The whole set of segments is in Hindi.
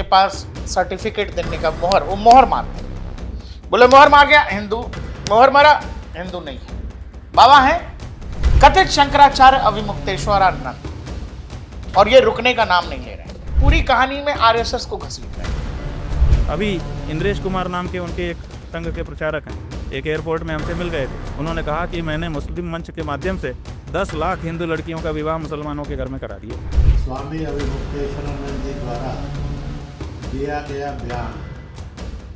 उनके पास सर्टिफिकेट देने का मोहर, वो मोहर मारते हैं। बोले मोहर मार गया हिंदू, मोहर मारा हिंदू नहीं है। बाबा हैं कथित शंकराचार्य अविमुक्तेश्वरानंद, और ये रुकने का नाम नहीं ले रहे हैं। पूरी कहानी में आरएसएस को घसीट रहे हैं। अभी इंद्रेश कुमार नाम के उनके एक संघ के प्रचारक हैं, एक एयरपोर्ट में हमसे मिल गए थे। उन्होंने कहा कि मैंने मुस्लिम मंच के माध्यम से 10 लाख हिंदू लड़कियों का विवाह मुसलमानों के घर में करा दिया। स्वामी अविमुक्तेश्वरानंद जी द्वारा दिया गया बयान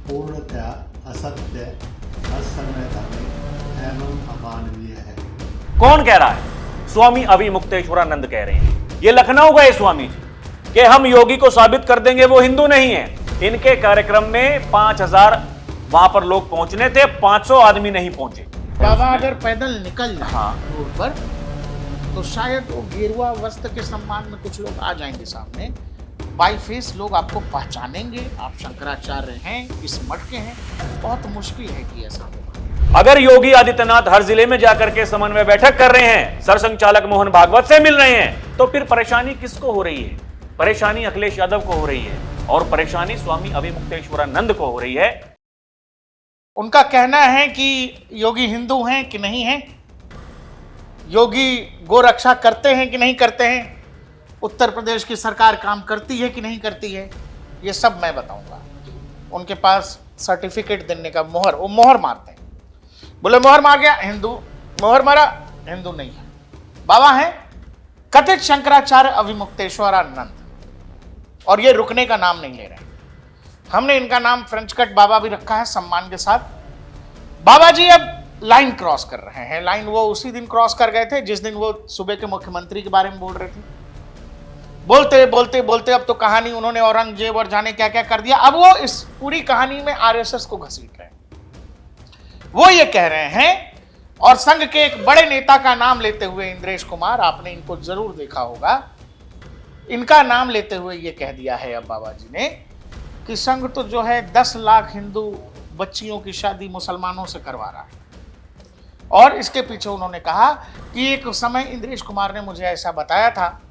पूर्णतया असत्य, असंवैधानिक एवं अमानवीय है। कौन कह रहा है? स्वामी अविमुक्तेश्वरानंद कह रहे हैं। ये लखनऊ गए स्वामी जी कि हम योगी को साबित कर देंगे वो हिंदू नहीं है। इनके कार्यक्रम में 5000 वहां पर लोग पहुंचने थे, 500 आदमी नहीं पहुंचे। बाबा अगर पैदल निकल जाए हाँ। रोड पर तो शायद वो गेरुआ वस्त्र के सम्मान में कुछ लोग आ जाएंगे सामने। बाई फेस लोग आपको पहचानेंगे, आप शंकराचार्य हैं, इस मठ के हैं। बहुत मुश्किल है कि ऐसा हो। अगर योगी आदित्यनाथ हर जिले में जाकर के समन्वय बैठक कर रहे हैं, सरसंघचालक मोहन भागवत से मिल रहे हैं, तो फिर परेशानी किसको हो रही है? परेशानी अखिलेश यादव को हो रही है और परेशानी स्वामी अविमुक्तेश्वरानंद को हो रही है। उनका कहना है कि योगी हिंदू हैं कि नहीं हैं, योगी गोरक्षा करते हैं कि नहीं करते हैं, उत्तर प्रदेश की सरकार काम करती है कि नहीं करती है, ये सब मैं बताऊंगा। उनके पास सर्टिफिकेट देने का मोहर, वो मोहर मारते हैं। बोले मोहर मार गया हिंदू, मोहर मारा हिंदू नहीं है। बाबा हैं कथित शंकराचार्य अविमुक्तेश्वरानंद, और ये रुकने का नाम नहीं ले रहे हैं। हमने इनका नाम फ्रेंच कट बाबा भी रखा है सम्मान के साथ। बाबा जी अब लाइन क्रॉस कर रहे हैं। लाइन वो उसी दिन क्रॉस कर गए थे जिस दिन वो सूबे के मुख्यमंत्री के बारे में बोल रहे थे। बोलते बोलते बोलते अब तो कहानी उन्होंने औरंगजेब और जाने क्या क्या कर दिया। अब वो इस पूरी कहानी में आरएसएस को घसीट रहे हैं। वो ये कह रहे हैं, और संघ के एक बड़े नेता का नाम लेते हुए, इंद्रेश कुमार, आपने इनको जरूर देखा होगा, इनका नाम लेते हुए ये कह दिया है अब बाबा जी ने कि संघ तो जो है 10 लाख हिंदू बच्चियों की शादी मुसलमानों से करवा रहा है। और इसके पीछे उन्होंने कहा कि एक समय इंद्रेश कुमार ने मुझे ऐसा बताया था।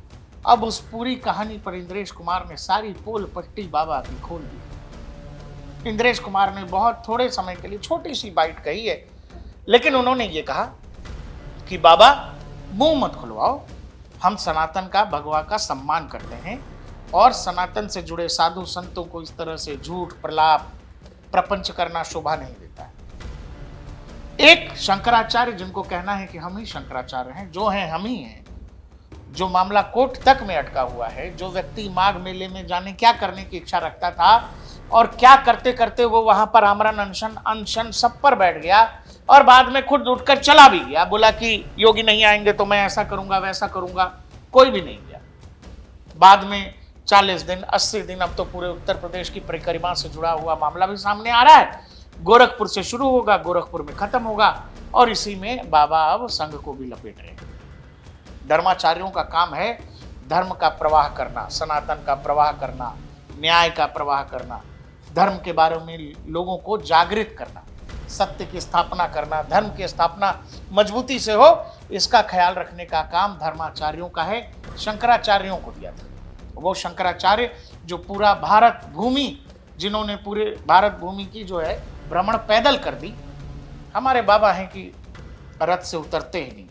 अब उस पूरी कहानी पर इंद्रेश कुमार ने सारी पोल पट्टी बाबा की खोल दी। इंद्रेश कुमार ने बहुत थोड़े समय के लिए छोटी सी बाइट कही है, लेकिन उन्होंने ये कहा कि बाबा मुंह मत खुलवाओ, हम सनातन का, भगवा का सम्मान करते हैं और सनातन से जुड़े साधु संतों को इस तरह से झूठ, प्रलाप, प्रपंच करना शोभा नहीं देता है। एक शंकराचार्य जिनको कहना है कि हम ही शंकराचार्य हैं, जो हैं हम ही हैं, जो मामला कोर्ट तक में अटका हुआ है, जो व्यक्ति माघ मेले में जाने क्या करने की इच्छा रखता था और क्या करते करते वो वहां पर आमरण अनशन सब पर बैठ गया और बाद में खुद उठकर चला भी गया, बोला कि योगी नहीं आएंगे तो मैं ऐसा करूंगा वैसा करूंगा, कोई भी नहीं गया। बाद में 40 दिन 80 दिन, अब तो पूरे उत्तर प्रदेश की परिक्रमा से जुड़ा हुआ मामला भी सामने आ रहा है। गोरखपुर से शुरू होगा, गोरखपुर में खत्म होगा, और इसी में बाबा अब संघ को भी लपेट रहे हैं। धर्माचार्यों का काम है धर्म का प्रवाह करना, सनातन का प्रवाह करना, न्याय का प्रवाह करना, धर्म के बारे में लोगों को जागृत करना, सत्य की स्थापना करना, धर्म की स्थापना मजबूती से हो, इसका ख्याल रखने का काम धर्माचार्यों का है। शंकराचार्यों को दिया था वो शंकराचार्य जो पूरा भारत भूमि, जिन्होंने पूरे भारत भूमि की जो है भ्रमण पैदल कर दी। हमारे बाबा हैं कि रथ से उतरते ही नहीं,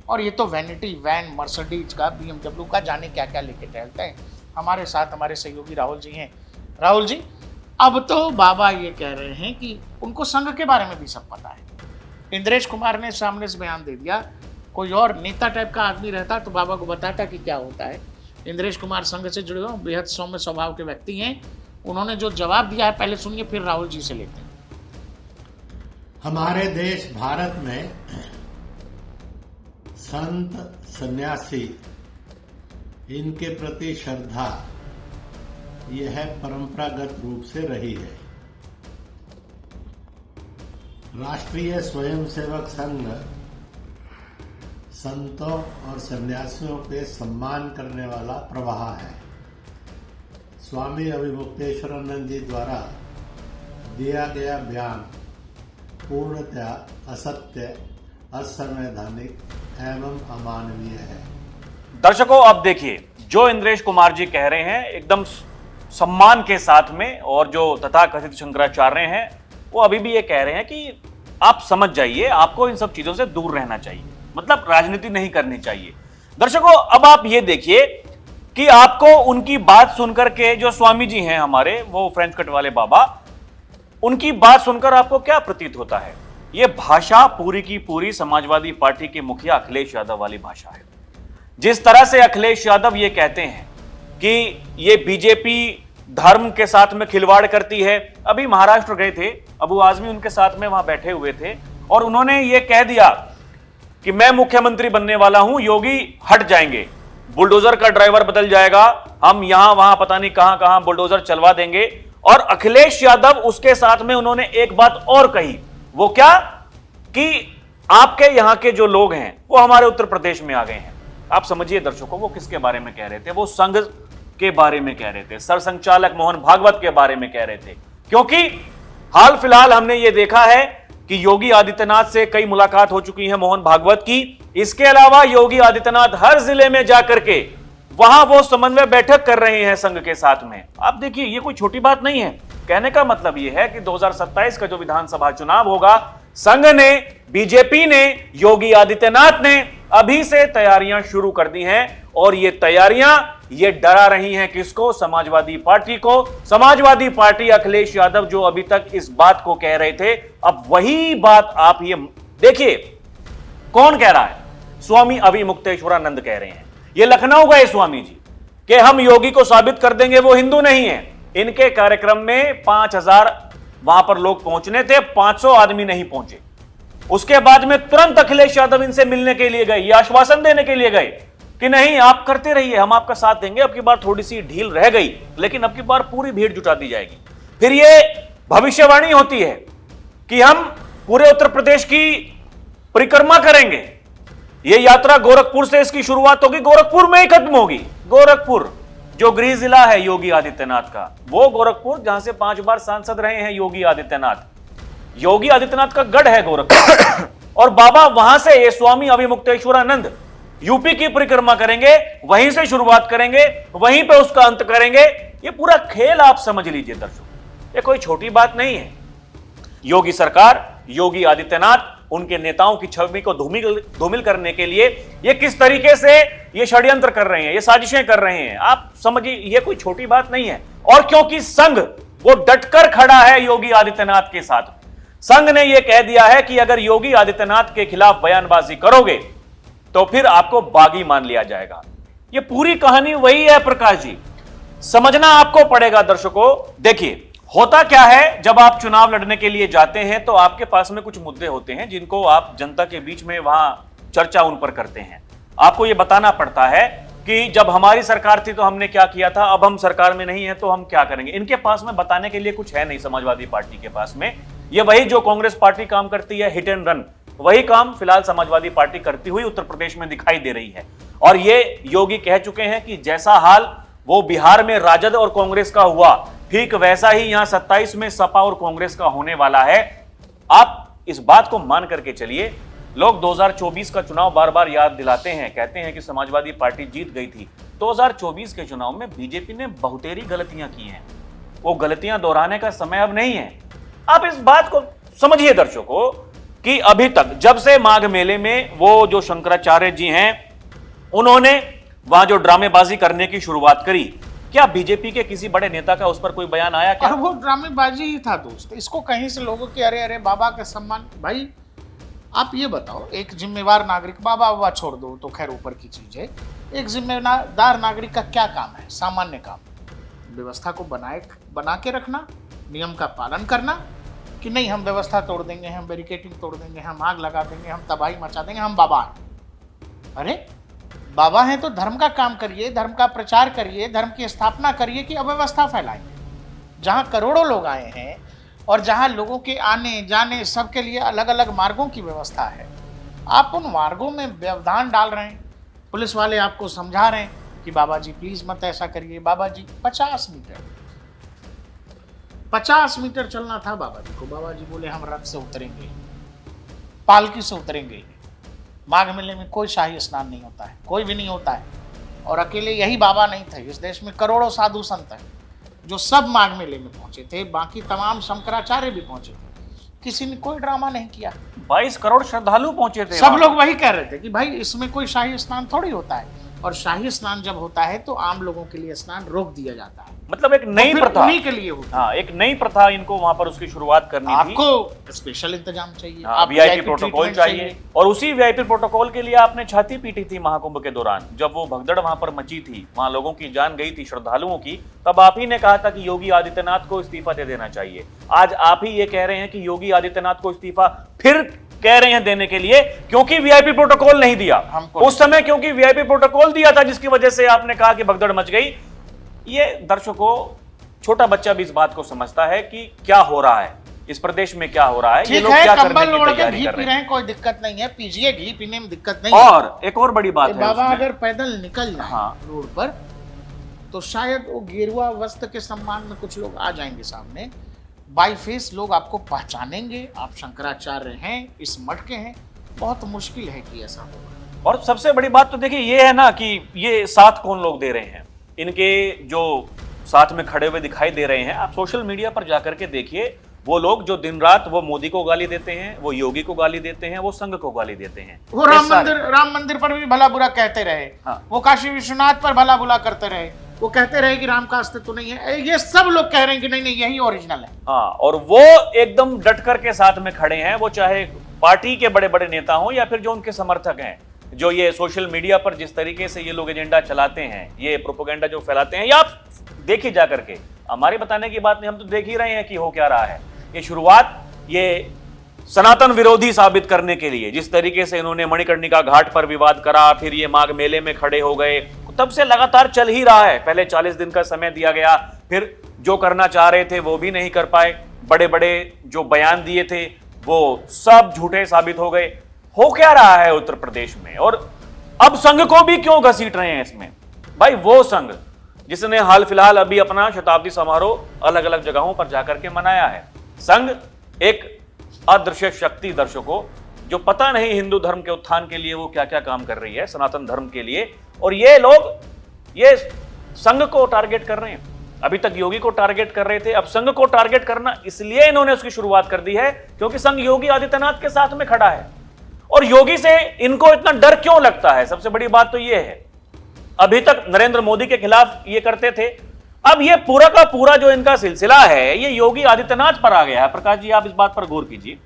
और ये तो वैनिटी वैन, मर्सिडीज का, BMW का, जाने क्या क्या लेके टहलते हैं। हमारे साथ हमारे सहयोगी राहुल जी हैं। राहुल जी, अब तो बाबा ये कह रहे हैं कि उनको संघ के बारे में भी सब पता है। इंद्रेश कुमार ने सामने से बयान दे दिया, कोई और नेता टाइप का आदमी रहता तो बाबा को बताता कि क्या होता है। इंद्रेश कुमार संघ से जुड़े हुए बेहद सौम्य स्वभाव के व्यक्ति हैं। उन्होंने जो जवाब दिया है पहले सुनिए, फिर राहुल जी से लेते हैं। हमारे देश भारत में संत, सन्यासी, इनके प्रति श्रद्धा यह परंपरागत रूप से रही है। राष्ट्रीय स्वयंसेवक संघ संतों और सन्यासियों के सम्मान करने वाला प्रवाह है। स्वामी अविमुक्तेश्वरानंद जी द्वारा दिया गया बयान पूर्णतया असत्य, असंवैधानिक एवं अमानवीय है। दर्शकों, अब देखिए, जो इंद्रेश कुमार जी कह रहे हैं एकदम सम्मान के साथ में, और जो तथाकथित शंकराचार्य हैं वो अभी भी ये कह रहे हैं कि आप समझ जाइए, आपको इन सब चीजों से दूर रहना चाहिए, मतलब राजनीति नहीं करनी चाहिए। दर्शकों, अब आप ये देखिए कि आपको उनकी बात सुनकर के, जो स्वामी जी हैं हमारे, वो फ्रेंच कट वाले बाबा, उनकी बात सुनकर आपको क्या प्रतीत होता है? यह भाषा पूरी की पूरी समाजवादी पार्टी के मुखिया अखिलेश यादव वाली भाषा है। जिस तरह से अखिलेश यादव ये कहते हैं कि ये बीजेपी धर्म के साथ में खिलवाड़ करती है। अभी महाराष्ट्र गए थे, अबू आजमी उनके साथ में वहां बैठे हुए थे, और उन्होंने ये कह दिया कि मैं मुख्यमंत्री बनने वाला हूं, योगी हट जाएंगे, बुलडोजर का ड्राइवर बदल जाएगा, हम यहां वहां पता नहीं कहां कहां बुलडोजर चलवा देंगे। और अखिलेश यादव उसके साथ में उन्होंने एक बात और कही, वो क्या कि आपके यहां के जो लोग हैं वो हमारे उत्तर प्रदेश में आ गए हैं। आप समझिए दर्शकों, वो किसके बारे में कह रहे थे? वो संघ के बारे में कह रहे थे, सरसंघचालक मोहन भागवत के बारे में कह रहे थे। क्योंकि हाल फिलहाल हमने ये देखा है कि योगी आदित्यनाथ से कई मुलाकात हो चुकी है मोहन भागवत की। इसके अलावा योगी आदित्यनाथ हर जिले में जाकर के वहां वो समन्वय बैठक कर रहे हैं संघ के साथ में। आप देखिए, ये कोई छोटी बात नहीं है। कहने का मतलब यह है कि 2027 का जो विधानसभा चुनाव होगा, संघ ने, बीजेपी ने, योगी आदित्यनाथ ने अभी से तैयारियां शुरू कर दी हैं। और ये तैयारियां ये डरा रही हैं किसको? समाजवादी पार्टी को। समाजवादी पार्टी, अखिलेश यादव जो अभी तक इस बात को कह रहे थे, अब वही बात आप ये देखिए, कौन कह रहा है? स्वामी अविमुक्तेश्वरानंद कह रहे हैं। ये लखनऊ गए स्वामी जी कि हम योगी को साबित कर देंगे वो हिंदू नहीं है। इनके कार्यक्रम में 5000 वहां पर लोग पहुंचने थे, 500 आदमी नहीं पहुंचे। उसके बाद में तुरंत अखिलेश यादव इनसे मिलने के लिए गए, ये आश्वासन देने के लिए गए कि नहीं, आप करते रहिए, हम आपका साथ देंगे। अब की बार थोड़ी सी ढील रह गई, लेकिन अब की बार पूरी भीड़ जुटा दी जाएगी। फिर ये भविष्यवाणी होती है कि हम पूरे उत्तर प्रदेश की परिक्रमा करेंगे। ये यात्रा गोरखपुर से इसकी शुरुआत होगी, गोरखपुर में ही खत्म होगी। गोरखपुर जो गृह जिला है योगी आदित्यनाथ का, वो गोरखपुर जहां से 5 बार सांसद रहे हैं योगी आदित्यनाथ। योगी आदित्यनाथ का गढ़ है गोरखपुर। और बाबा वहां से, ये स्वामी अविमुक्तेश्वरानंद यूपी की परिक्रमा करेंगे, वहीं से शुरुआत करेंगे, वहीं पे उसका अंत करेंगे। ये पूरा खेल आप समझ लीजिए दर्शकों, ये कोई छोटी बात नहीं है। योगी सरकार, योगी आदित्यनाथ, उनके नेताओं की छवि को धूमिल करने के लिए ये किस तरीके से ये षड्यंत्र कर रहे हैं, ये साजिशें कर रहे हैं, आप समझिए, ये कोई छोटी बात नहीं है। और क्योंकि संघ वो डटकर खड़ा है योगी आदित्यनाथ के साथ, संघ ने यह कह दिया है कि अगर योगी आदित्यनाथ के खिलाफ बयानबाजी करोगे तो फिर आपको बागी मान लिया जाएगा। ये पूरी कहानी वही है प्रकाश जी, समझना आपको पड़ेगा दर्शकों। देखिए, होता क्या है, जब आप चुनाव लड़ने के लिए जाते हैं तो आपके पास में कुछ मुद्दे होते हैं जिनको आप जनता के बीच में वहां चर्चा उन पर करते हैं। आपको यह बताना पड़ता है कि जब हमारी सरकार थी तो हमने क्या किया था, अब हम सरकार में नहीं है तो हम क्या करेंगे। इनके पास में बताने के लिए कुछ है नहीं समाजवादी पार्टी के पास में। ये वही जो कांग्रेस पार्टी काम करती है, हिट एंड रन, वही काम फिलहाल समाजवादी पार्टी करती हुई उत्तर प्रदेश में दिखाई दे रही है। और ये योगी कह चुके हैं कि जैसा हाल वो बिहार में राजद और कांग्रेस का हुआ, ठीक वैसा ही यहां 27 में सपा और कांग्रेस का होने वाला है। आप इस बात को मान करके चलिए। लोग 2024 का चुनाव बार बार याद दिलाते हैं, कहते हैं कि समाजवादी पार्टी जीत गई थी। 2024 के चुनाव में बीजेपी ने बहुतेरी गलतियां की हैं, वो गलतियां दोहराने का समय अब नहीं है। आप इस बात को समझिए दर्शकों कि अभी तक, जब से माघ मेले में वो जो शंकराचार्य जी हैं उन्होंने वहां जो ड्रामेबाजी करने की शुरुआत करी, क्या बीजेपी के किसी बड़े नेता का उस पर कोई बयान आया क्या? और वो ड्रामेबाजी ही था दोस्त। इसको कहीं से लोगों के अरे अरे बाबा का सम्मान, भाई आप ये बताओ, एक जिम्मेवार नागरिक, बाबा बाबा छोड़ दो तो खैर ऊपर की चीज है, एक जिम्मेदार नागरिक का क्या काम है? सामान्य काम, व्यवस्था को बना के रखना, नियम का पालन करना, कि नहीं हम व्यवस्था तोड़ देंगे, हम बैरिकेडिंग तोड़ देंगे, हम आग लगा देंगे, हम तबाही मचा देंगे, हम बाबा हैं। अरे बाबा हैं तो धर्म का काम करिए, धर्म का प्रचार करिए, धर्म की स्थापना करिए कि अव्यवस्था फैलाएंगे। जहां करोड़ों लोग आए हैं और जहां लोगों के आने जाने सबके लिए अलग अलग मार्गों की व्यवस्था है, आप उन मार्गों में व्यवधान डाल रहे हैं। पुलिस वाले आपको समझा रहे हैं कि बाबा जी प्लीज मत ऐसा करिए। बाबा जी 50 मीटर चलना था बाबा जी को, बाबा जी बोले हम रथ से उतरेंगे, पालकी से उतरेंगे। माघ मेले में कोई शाही स्नान नहीं होता है, कोई भी नहीं होता है। और अकेले यही बाबा नहीं थे, इस देश में करोड़ों साधु संत हैं। जो सब माघ मेले में पहुंचे थे, बाकी तमाम शंकराचार्य भी पहुंचे थे, किसी ने कोई ड्रामा नहीं किया। 22 करोड़ श्रद्धालु पहुंचे थे सब वहां। लोग वही कह रहे थे कि भाई इसमें कोई शाही स्नान थोड़ी होता है, और शाही स्नान जब होता है तो आम लोगों के लिए स्नान रोक दिया जाता है, मतलब एक नई फिर प्रथा, उन्हीं के लिए होता हाँ एक नई प्रथा इनको वहां पर उसकी शुरुआत करनी है। थी। आपको स्पेशल इंतजाम चाहिए, हाँ, आप वीआईपी VIP प्रोटोकॉल ट्रीटमेंट चाहिए, और उसी वीआईपी प्रोटोकॉल के लिए आपने छाती पीटी थी महाकुंभ के दौरान, जब वो भगदड़ वहां पर मची थी, वहां लोगों की जान गई थी श्रद्धालुओं की, तब आप ही ने कहा था कि योगी आदित्यनाथ को इस्तीफा दे देना चाहिए। आज आप ही ये कह रहे हैं कि योगी आदित्यनाथ को इस्तीफा फिर कह रहे हैं देने के लिए, क्योंकि वीआईपी प्रोटोकॉल नहीं दिया उस समय, क्योंकि वीआईपी प्रोटोकॉल दिया था जिसकी वजह से आपने कहा कि भगदड़ मच गई। ये दर्शकों, छोटा बच्चा भी इस बात को समझता है कि क्या हो रहा है इस प्रदेश में, क्या हो रहा है, ये ठीक लोग है, क्या करने कंबल की ओढ़ के तैयारी घी कर पी रहे रहे हैं। हैं, कोई दिक्कत नहीं है, पीजिए घी, पीने में दिक्कत नहीं है। और एक और बड़ी बात है बाबा उसमें, अगर पैदल निकल जाए हाँ। रोड पर तो शायद वो गेरुआ वस्त्र के सम्मान में कुछ लोग आ जाएंगे सामने, बाई फेस लोग आपको पहचानेंगे, आप शंकराचार्य हैं, इस मठ के हैं। बहुत मुश्किल है कि ऐसा हो। और सबसे बड़ी बात तो देखिए ये है ना कि ये साथ कौन लोग दे रहे हैं, इनके जो साथ में खड़े हुए दिखाई दे रहे हैं, आप सोशल मीडिया पर जाकर के देखिए, वो लोग जो दिन रात वो मोदी को गाली देते हैं, वो योगी को गाली देते हैं, वो संघ को गाली देते हैं, वो राम मंदिर पर भी भला बुरा कहते रहे, हाँ। वो काशी विश्वनाथ पर भला बुरा करते रहे, वो कहते रहे कि राम का अस्तित्व नहीं है। ये सब लोग कह रहे हैं कि नहीं नहीं यही ओरिजिनल है। हाँ, और वो एकदम डट कर के साथ में खड़े हैं, वो चाहे पार्टी के बड़े बड़े नेता हों या फिर जो उनके समर्थक हैं, जो ये सोशल मीडिया पर जिस तरीके से ये लोग एजेंडा चलाते हैं, ये प्रोपेगेंडा जो फैलाते हैं, या आप देखिए जा करके, हमारे बताने की बात नहीं, हम तो देख ही रहे हैं कि हो क्या रहा है। ये शुरुआत ये सनातन विरोधी साबित करने के लिए, जिस तरीके से इन्होंने मणिकर्णिका घाट पर विवाद करा, फिर ये माघ मेले में खड़े हो गए, तब से लगातार चल ही रहा है। पहले 40 दिन का समय दिया गया, फिर जो करना चाह रहे थे वो भी नहीं कर पाए, बड़े बड़े जो बयान दिए थे वो सब झूठे साबित हो गए। हो क्या रहा है उत्तर प्रदेश में, और अब संघ को भी क्यों घसीट रहे हैं इसमें? भाई वो संघ जिसने हाल फिलहाल अभी अपना शताब्दी समारोह अलग अलग जगहों पर जाकर के मनाया है, संघ एक अदृश्य शक्ति दर्शकों, जो पता नहीं हिंदू धर्म के उत्थान के लिए वो क्या क्या काम कर रही है, सनातन धर्म के लिए, और ये लोग ये संघ को टारगेट कर रहे हैं। अभी तक योगी को टारगेट कर रहे थे, अब संघ को टारगेट करना इसलिए इन्होंने उसकी शुरुआत कर दी है क्योंकि संघ योगी आदित्यनाथ के साथ में खड़ा है। और योगी से इनको इतना डर क्यों लगता है, सबसे बड़ी बात तो यह है, अभी तक नरेंद्र मोदी के खिलाफ ये करते थे, अब ये पूरा का पूरा जो इनका सिलसिला है ये योगी आदित्यनाथ पर आ गया है। प्रकाश जी, आप इस बात पर गौर कीजिए,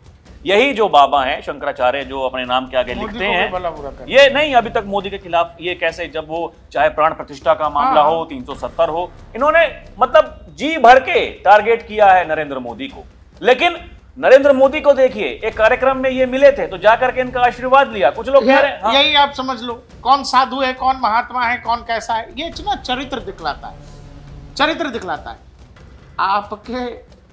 यही जो बाबा हैं शंकराचार्य, जो अपने नाम के आगे लिखते हैं, ये नहीं अभी तक मोदी के खिलाफ ये कैसे, जब वो चाहे प्राण प्रतिष्ठा का मामला हो, 370 हो, इन्होंने मतलब जी भर के टारगेट किया है नरेंद्र मोदी को। लेकिन नरेंद्र मोदी को देखिए, एक कार्यक्रम में ये मिले थे तो जाकर के इनका आशीर्वाद लिया। कुछ लोग कह रहे हैं, हाँ। यही आप समझ लो, कौन साधु है, कौन महात्मा है, कौन कैसा है, ये इतना चरित्र दिखलाता है, चरित्र दिखलाता है।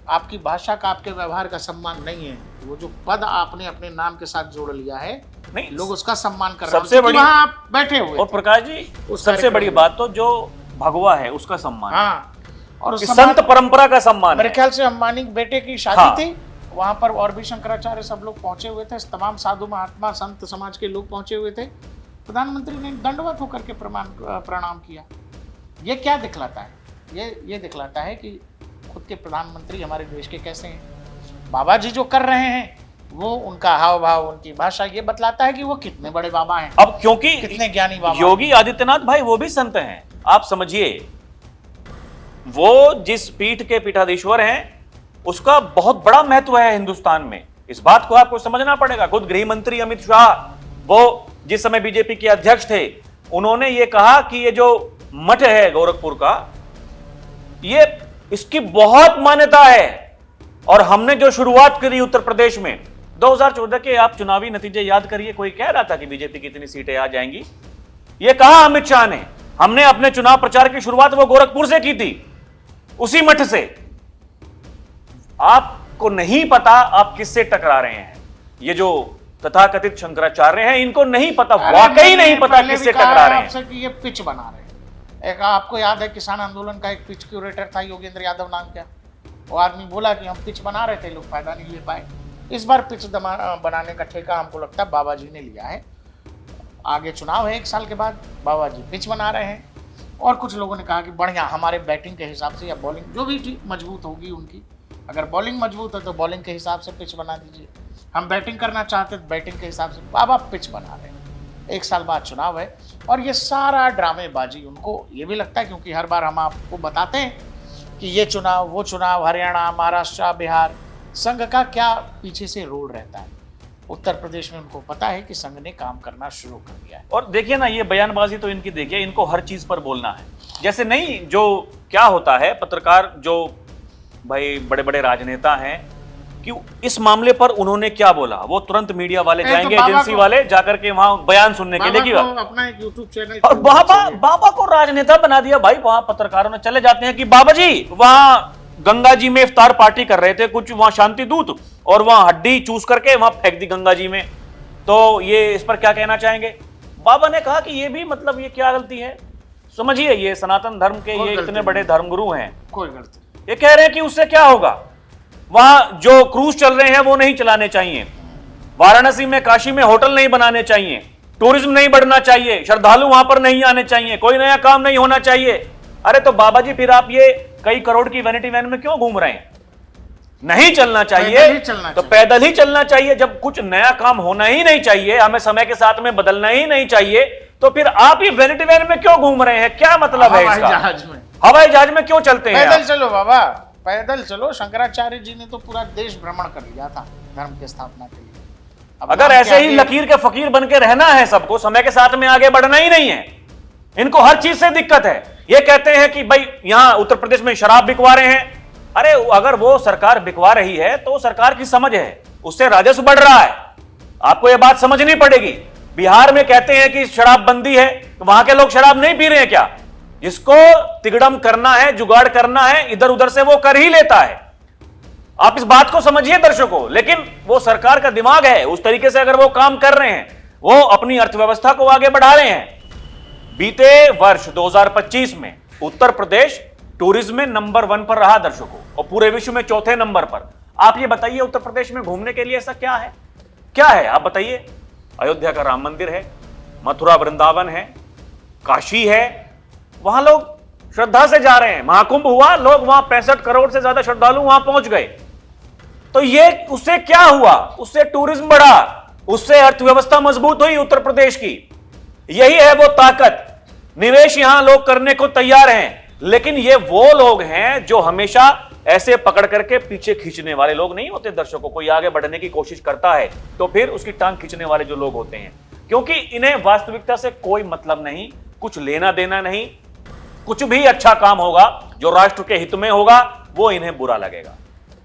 आपकी भाषा का, आपके व्यवहार का सम्मान नहीं है, वो जो पद आपने अपने नाम के साथ जोड़ लिया है, नहीं, लोग उसका सम्मान कर रहे हैं। सबसे बड़ी वहां आप बैठे हुए और प्रकाश जी, सबसे बड़ी बात तो जो भगवा है उसका सम्मान, हाँ, और उस संत परंपरा का सम्मान। मेरे ख्याल से अंबानी के बेटे की शादी हाँ। थी, वहां पर और भी शंकराचार्य सब लोग पहुंचे हुए थे, तमाम साधु महात्मा संत समाज के लोग पहुंचे हुए थे। प्रधानमंत्री ने दंडवत होकर के प्रणाम किया। ये क्या दिखलाता है? ये दिखलाता है कि खुद के प्रधानमंत्री हमारे देश के कैसे हैं। बाबा जी जो कर रहे हैं वो उनका हाव भाव, उनकी भाषा, ये बतलाता है कि वो कितने बड़े बाबा हैं। अब क्योंकि कितने ज्ञानी बाबा योगी आदित्यनाथ भाई वो भी संत हैं, आप समझिए, वो जिस पीठ के पीठाधीश्वर हैं उसका बहुत बड़ा महत्व है हिंदुस्तान में। इस बात को आपको समझना पड़ेगा। खुद गृह मंत्री अमित शाह, वो जिस समय बीजेपी के अध्यक्ष थे, उन्होंने ये कहा कि ये जो मठ है गोरखपुर का, ये इसकी बहुत मान्यता है, और हमने जो शुरुआत करी उत्तर प्रदेश में 2014 के, आप चुनावी नतीजे याद करिए, कोई कह रहा था कि बीजेपी की इतनी सीटें आ जाएंगी, ये कहा अमित शाह ने, हमने अपने चुनाव प्रचार की शुरुआत वो गोरखपुर से की थी, उसी मठ से। आपको नहीं पता आप किससे टकरा रहे हैं। ये जो तथाकथित शंकराचार्य हैं, इनको नहीं पता, वाकई नहीं पता किससे टकरा रहे हैं। कि ये पिच बना रहे हैं। एक आपको याद है किसान आंदोलन का एक पिच क्यूरेटर था, योगेंद्र यादव नाम का, वो आदमी बोला कि हम पिच बना रहे थे, लोग फायदा नहीं ले पाए। इस बार पिच बनाने का ठेका हमको लगता है बाबा जी ने लिया है। आगे चुनाव है 1 साल के बाद, बाबा जी पिच बना रहे हैं। और कुछ लोगों ने कहा कि बढ़िया, हमारे बैटिंग के हिसाब से या बॉलिंग जो भी ठीक मजबूत होगी उनकी, अगर बॉलिंग मजबूत है तो बॉलिंग के हिसाब से पिच बना दीजिए, हम बैटिंग करना चाहते तो बैटिंग के हिसाब से। बाबा पिच बना रहे हैं, 1 साल बाद चुनाव है और ये सारा ड्रामेबाजी उनको ये भी लगता है, क्योंकि हर बार हम आपको बताते हैं कि ये चुनाव वो चुनाव, हरियाणा, महाराष्ट्र, बिहार, संघ का क्या पीछे से रोल रहता है। उत्तर प्रदेश में उनको पता है कि संघ ने काम करना शुरू कर दिया है। और देखिए ना, ये बयानबाजी तो इनकी देखिए, इनको हर चीज पर बोलना है। जैसे नहीं, जो क्या होता है, पत्रकार जो भाई बड़े बड़े राजनेता हैं, कि इस मामले पर उन्होंने क्या बोला, वो तुरंत मीडिया वाले जाएंगे, एजेंसी वाले जाकर के वहां बयान सुनने के लिए कि अपना एक यूट्यूब चैनल, और बाबा को राजनेता बना दिया भाई। वहां पत्रकारों ने चले जाते हैं कि बाबा जी वहां गंगा जी में इफ्तार पार्टी कर रहे थे कुछ वहां शांति दूत, और वहां हड्डी चूस करके वहां फेंक दी गंगा जी में। तो ये इस पर क्या कहना चाहेंगे? बाबा ने कहा कि ये भी मतलब ये क्या गलती है? समझिए, ये सनातन धर्म के ये इतने बड़े धर्मगुरु हैं, कोई गलती, ये कह रहे हैं कि उससे क्या होगा, वहां जो क्रूज चल रहे हैं वो नहीं चलाने चाहिए, वाराणसी में, काशी में होटल नहीं बनाने चाहिए, टूरिज्म नहीं बढ़ना चाहिए, श्रद्धालु वहां पर नहीं आने चाहिए, कोई नया काम नहीं होना चाहिए। अरे तो बाबा जी फिर आप ये कई करोड़ की वैनिटी वैन में क्यों घूम रहे हैं? नहीं चलना चाहिए तो पैदल ही चलना चाहिए। जब कुछ नया काम होना ही नहीं चाहिए, हमें समय के साथ में बदलना ही नहीं चाहिए, तो फिर आप ये वैनिटी वैन में क्यों घूम रहे हैं? क्या मतलब है इसका? हवाई जहाज में क्यों चलते हैं? पैदल चलो बाबा, पैदल चलो। शंकराचार्य जी ने तो पूरा देश भ्रमण कर लिया था धर्म की स्थापना के लिए। अगर ऐसे ही लकीर के फकीर बन के रहना है सबको, समय के साथ में आगे बढ़ना ही नहीं है, इनको हर चीज से दिक्कत है। ये कहते हैं कि भाई यहां उत्तर प्रदेश में शराब बिकवा रहे हैं। अरे अगर वो सरकार बिकवा रही है तो सरकार की समझ है, उससे राजस्व बढ़ रहा है, आपको यह बात समझनी पड़ेगी। बिहार में कहते हैं कि शराब बंदी है, तो वहां के लोग शराब नहीं पी रहे हैं क्या? जिसको तिगड़म करना है, जुगाड़ करना है, इधर उधर से वो कर ही लेता है। आप इस बात को समझिए दर्शकों। लेकिन वो सरकार का दिमाग है, उस तरीके से अगर वो काम कर रहे हैं, वो अपनी अर्थव्यवस्था को आगे बढ़ा रहे हैं। बीते वर्ष 2025 में उत्तर प्रदेश टूरिज्म में नंबर 1 पर रहा दर्शकों, और पूरे विश्व में 4थे नंबर पर। आप ये बताइए, उत्तर प्रदेश में घूमने के लिए ऐसा क्या है? क्या है आप बताइए? अयोध्या का राम मंदिर है, मथुरा वृंदावन है, काशी है, वहां लोग श्रद्धा से जा रहे हैं। महाकुंभ हुआ, लोग वहां 65 करोड़ से ज्यादा श्रद्धालु वहां पहुंच गए। तो ये उससे क्या हुआ? उससे टूरिज्म बढ़ा, उससे अर्थव्यवस्था मजबूत हुई उत्तर प्रदेश की। यही है वो ताकत। निवेश यहां लोग करने को तैयार हैं, लेकिन ये वो लोग हैं जो हमेशा ऐसे पकड़ करके पीछे खींचने वाले लोग नहीं होते दर्शकों। कोई आगे बढ़ने की कोशिश करता है तो फिर उसकी टांग खींचने वाले जो लोग होते हैं, क्योंकि इन्हें वास्तविकता से कोई मतलब नहीं, कुछ लेना देना नहीं। कुछ भी अच्छा काम होगा जो राष्ट्र के हित में होगा, वो इन्हें बुरा लगेगा।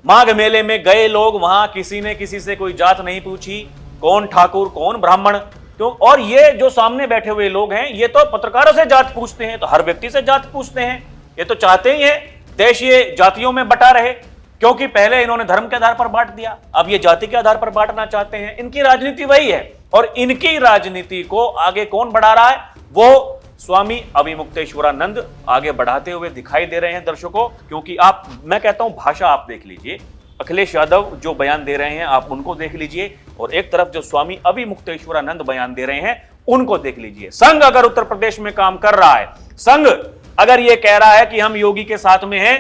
माघ मेले में गए लोग, वहां किसी ने किसी से कोई जात नहीं पूछी, कौन ठाकुर कौन ब्राह्मण। तो और ये जो सामने बैठे हुए लोग हैं, ये तो पत्रकारों से जात पूछते हैं, तो हर व्यक्ति से जात पूछते हैं। ये तो चाहते ही है देश ये जातियों में बटा रहे, क्योंकि पहले इन्होंने धर्म के आधार पर बांट दिया, अब ये जाति के आधार पर बांटना चाहते हैं। इनकी राजनीति वही है, और इनकी राजनीति को आगे कौन बढ़ा रहा है? वो स्वामी अविमुक्तेश्वरानंद आगे बढ़ाते हुए दिखाई दे रहे हैं दर्शकों। क्योंकि आप, मैं कहता हूं, भाषा आप देख लीजिए, अखिलेश यादव जो बयान दे रहे हैं आप उनको देख लीजिए, और एक तरफ जो स्वामी अविमुक्तेश्वरानंद बयान दे रहे हैं उनको देख लीजिए। संघ अगर उत्तर प्रदेश में काम कर रहा है, संघ अगर यह कह रहा है कि हम योगी के साथ में हैं,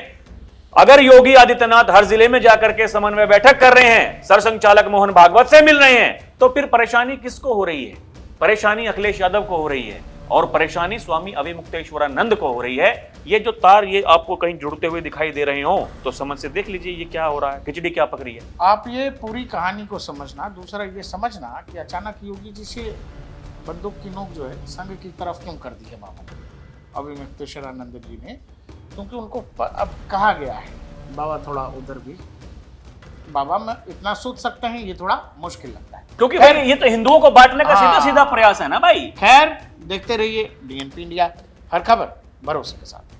अगर योगी आदित्यनाथ हर जिले में जाकर के समन्वय बैठक कर रहे हैं, सरसंघचालक मोहन भागवत से मिल रहे हैं, तो फिर परेशानी किसको हो रही है? परेशानी अखिलेश यादव को हो रही है, और परेशानी स्वामी अविमुक्तेश्वरानंद को हो रही है। ये जो तार ये आपको कहीं जुड़ते हुए दिखाई दे रहे हो, तो समझ से देख लीजिए ये क्या हो रहा है, खिचड़ी क्या पक रही है। आप ये पूरी कहानी को समझना। दूसरा ये समझना कि अचानक योगी जी से बंदूक की नोक जो है संघ की तरफ क्यों कर दी है बाबा अविमुक्तेश्वरानंद जी ने, क्योंकि उनको अब कहा गया है बाबा थोड़ा उधर भी, बाबा में इतना सोच सकते हैं, ये थोड़ा मुश्किल लगता है, क्योंकि भाई ये तो हिंदुओं को बांटने का सीधा सीधा प्रयास है ना भाई। खैर देखते रहिए DNP इंडिया, हर खबर भरोसे के साथ।